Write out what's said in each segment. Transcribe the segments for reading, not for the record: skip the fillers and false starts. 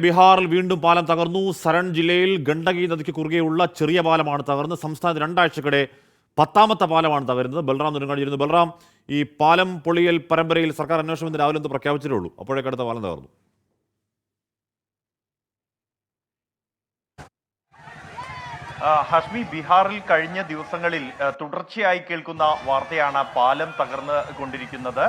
ബീഹാറിൽ വീണ്ടും പാലം തകർന്നു. സരൺ ജില്ലയിൽ ഗണ്ഡകി നദിക്ക് കുറുകെയുള്ള ചെറിയ പാലമാണ് തകർന്നത്. സംസ്ഥാനത്ത് രണ്ടാഴ്ചക്കിടെ 10ാമത്തെ പാലമാണ് തകരുന്നത്. ബൽറാം നെടുങ്ങാടിയിരുന്നു. ബൽറാം, ഈ പാലം പൊളിയൽ പരമ്പരയിൽ സർക്കാർ അന്വേഷണത്തിന് രാവിലെ എന്ത് പ്രഖ്യാപിച്ചിട്ടേ ഉള്ളൂ, അപ്പോഴേക്കടുത്ത പാലം തകർന്നു. ഹഷ്മി, ബീഹാറിൽ കഴിഞ്ഞ ദിവസങ്ങളിൽ തുടർച്ചയായി കേൾക്കുന്ന വാർത്തയാണ് പാലം തകർന്നു കൊണ്ടിരിക്കുന്നത്.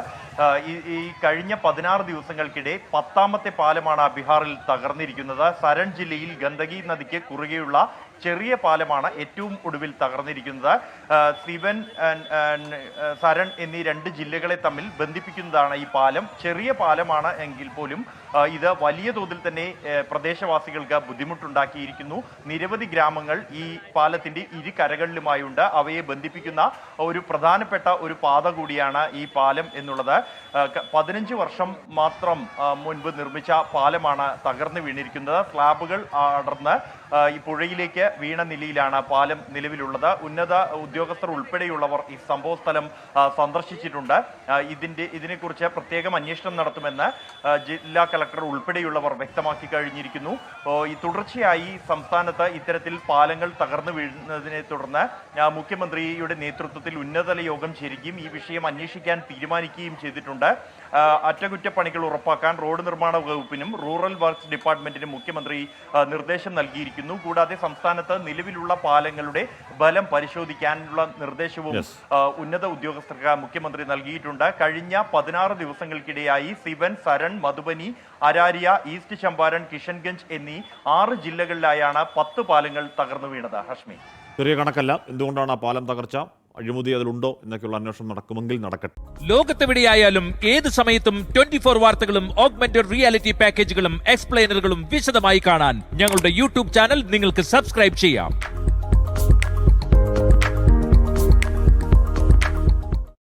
ഈ കഴിഞ്ഞ 16 ദിവസങ്ങൾക്കിടെ 10ാമത്തെ പാലമാണ് ബീഹാറിൽ തകർന്നിരിക്കുന്നത്. സരൺ ജില്ലയിൽ ഗണ്ഡകി നദിക്ക് കുറുകെയുള്ള ചെറിയ പാലമാണ് ഏറ്റവും ഒടുവിൽ തകർന്നിരിക്കുന്നത്. സിവൻ, സരൺ എന്നീ 2 ജില്ലകളെ തമ്മിൽ ബന്ധിപ്പിക്കുന്നതാണ് ഈ പാലം. ചെറിയ പാലമാണ് എങ്കിൽ പോലും ഇത് വലിയ തോതിൽ തന്നെ പ്രദേശവാസികൾക്ക് ബുദ്ധിമുട്ടുണ്ടാക്കിയിരിക്കുന്നു. നിരവധി ഗ്രാമങ്ങൾ ഈ പാലത്തിന്റെ ഇരു കരകളിലുമായുണ്ട്. അവയെ ബന്ധിപ്പിക്കുന്ന ഒരു പ്രധാനപ്പെട്ട ഒരു പാത കൂടിയാണ് ഈ പാലം എന്നുള്ളത്. 15 വർഷം മാത്രം മുൻപ് നിർമ്മിച്ച പാലമാണ് തകർന്നു വീണിരിക്കുന്നത്. സ്ലാബുകൾ അടർന്ന് ഈ പുഴയിലേക്ക് വീണ നിലയിലാണ് പാലം നിലവിലുള്ളത്. ഉന്നത ഉദ്യോഗസ്ഥർ ഉൾപ്പെടെയുള്ളവർ ഈ സംഭവ സ്ഥലം സന്ദർശിച്ചിട്ടുണ്ട്. ഇതിനെക്കുറിച്ച് പ്രത്യേകം അന്വേഷണം നടത്തുമെന്ന് ജില്ലാ കളക്ടർ ഉൾപ്പെടെയുള്ളവർ വ്യക്തമാക്കി കഴിഞ്ഞിരിക്കുന്നു. ഈ തുടർച്ചയായി സംസ്ഥാനത്ത് ഇത്തരത്തിൽ പാലങ്ങൾ തകർന്നു വീഴുന്നതിനെ തുടർന്ന് മുഖ്യമന്ത്രിയുടെ നേതൃത്വത്തിൽ ഉന്നതതല യോഗം ചേരുകയും ഈ വിഷയം അന്വേഷിക്കാൻ തീരുമാനിക്കുകയും ചെയ്തിട്ടുണ്ട്. അറ്റകുറ്റപ്പണികൾ ഉറപ്പാക്കാൻ റോഡ് നിർമ്മാണ വകുപ്പിനും റൂറൽ വർക്ക്സ് ഡിപ്പാർട്ട്മെന്റിനും മുഖ്യമന്ത്രി നിർദ്ദേശം നൽകിയിരിക്കുന്നു. കൂടാതെ സംസ്ഥാനത്ത് നിലവിലുള്ള പാലങ്ങളുടെ ബലം പരിശോധിക്കാനുള്ള നിർദ്ദേശവും ഉന്നത ഉദ്യോഗസ്ഥർക്ക് മുഖ്യമന്ത്രി നൽകിയിട്ടുണ്ട്. കഴിഞ്ഞ 16 ദിവസങ്ങൾക്കിടെയായി സിവൻ, സരൺ, മധുബനി, അരാരിയ, ഈസ്റ്റ് ചമ്പാരൻ, കിഷൻഗഞ്ച് എന്നീ 6 ജില്ലകളിലായാണ് 10 പാലങ്ങൾ തകർന്നു വീണത്. ഹഷ്മി, ചെറിയ കണക്കല്ല. എന്തുകൊണ്ടാണ് ആ പാലം തകർച്ച, അഴിമതി അതിലുണ്ടോ എന്നൊക്കെയുള്ള അന്വേഷണം നടക്കുമെങ്കിൽ നടക്കട്ടെ. ലോകത്തെവിടെയായാലും ഏത് സമയത്തും 24 വാർത്തകളും ഓഗ്മെന്റഡ് റിയാലിറ്റി പാക്കേജുകളും എക്സ്പ്ലെയിനറുകളും വിശദമായി കാണാൻ ഞങ്ങളുടെ യൂട്യൂബ് ചാനൽ നിങ്ങൾക്ക് സബ്സ്ക്രൈബ് ചെയ്യാം.